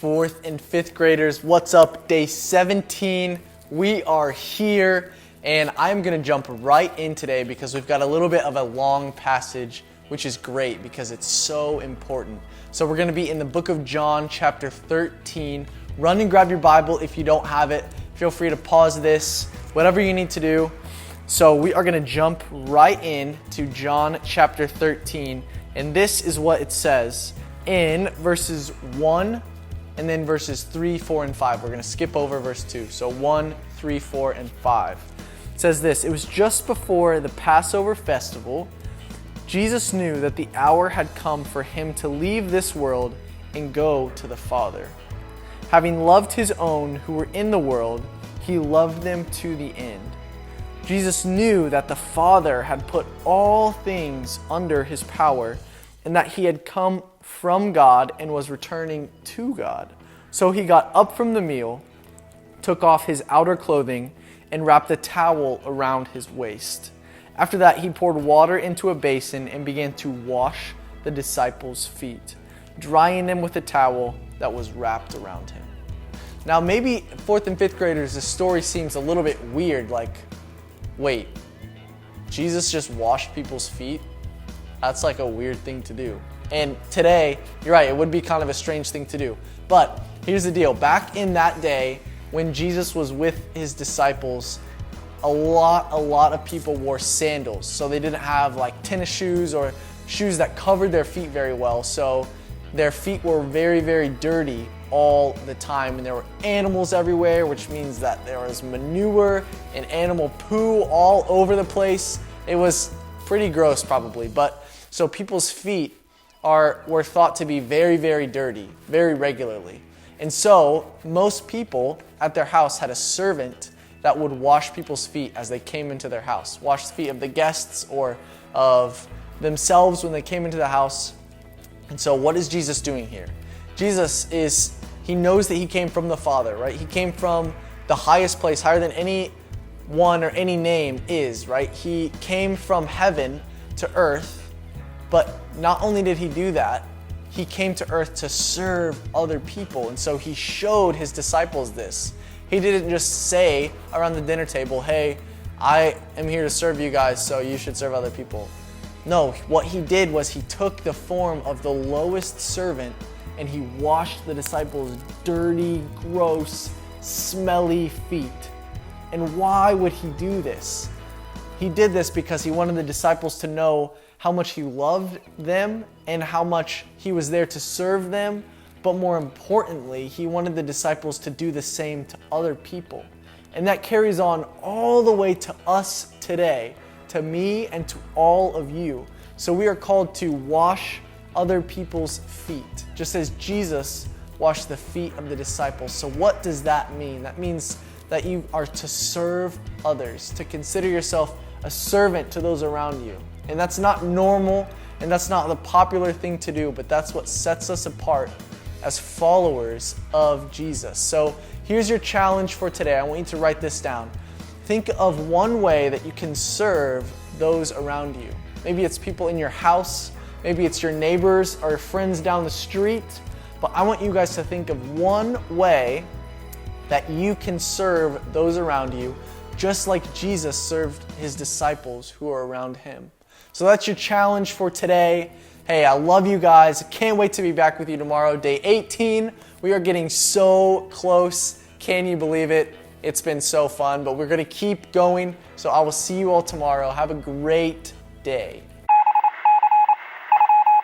fourth and fifth graders, what's up? Day 17, we are here, and I'm going to jump right in today because we've got a little bit of a long passage, which is great because it's so important. So we're going to be in the book of John, chapter 13. Run and grab your Bible if you don't have it. Feel free to pause this, whatever you need to do. So we are going to jump right in to John chapter 13, and this is what it says in verses 1 and then verses 3, 4, and 5. We're going to skip over verse 2. So 1, 3, 4, and 5. It says this: "It was just before the Passover festival. Jesus knew that the hour had come for him to leave this world and go to the Father. Having loved his own who were in the world, he loved them to the end. Jesus knew that the Father had put all things under his power, and that he had come from God and was returning to God. So he got up from the meal, took off his outer clothing, and wrapped a towel around his waist. After that, he poured water into a basin and began to wash the disciples' feet, drying them with a towel that was wrapped around him." Now, maybe fourth and fifth graders, this story seems a little bit weird. Like, wait, Jesus just washed people's feet? That's like a weird thing to do. And today, you're right, it would be kind of a strange thing to do. But here's the deal. Back in that day, when Jesus was with his disciples, a lot of people wore sandals. So they didn't have like tennis shoes or shoes that covered their feet very well. So their feet were very, very dirty all the time. And there were animals everywhere, which means that there was manure and animal poo all over the place. It was pretty gross probably. But so people's feet were thought to be very, very dirty, very regularly. And so most people at their house had a servant that would wash people's feet as they came into their house, wash the feet of the guests or of themselves when they came into the house. And so what is Jesus doing here? He knows that he came from the Father, right? He came from the highest place, higher than any one or any name is, right? He came from heaven to earth. But not only did he do that, he came to earth to serve other people. And so he showed his disciples this. He didn't just say around the dinner table, "Hey, I am here to serve you guys, so you should serve other people." No, what he did was he took the form of the lowest servant and he washed the disciples' dirty, gross, smelly feet. And why would he do this? He did this because he wanted the disciples to know how much he loved them and how much he was there to serve them. But more importantly, he wanted the disciples to do the same to other people. And that carries on all the way to us today, to me and to all of you. So we are called to wash other people's feet, just as Jesus washed the feet of the disciples. So what does that mean? That means that you are to serve others, to consider yourself a servant to those around you. And that's not normal, and that's not the popular thing to do, but that's what sets us apart as followers of Jesus. So here's your challenge for today. I want you to write this down. Think of one way that you can serve those around you. Maybe it's people in your house, maybe it's your neighbors or friends down the street, but I want you guys to think of one way that you can serve those around you, just like Jesus served his disciples who are around him. So that's your challenge for today. Hey, I love you guys. Can't wait to be back with you tomorrow. Day 18. We are getting so close. Can you believe it? It's been so fun, but we're going to keep going. So I will see you all tomorrow. Have a great day.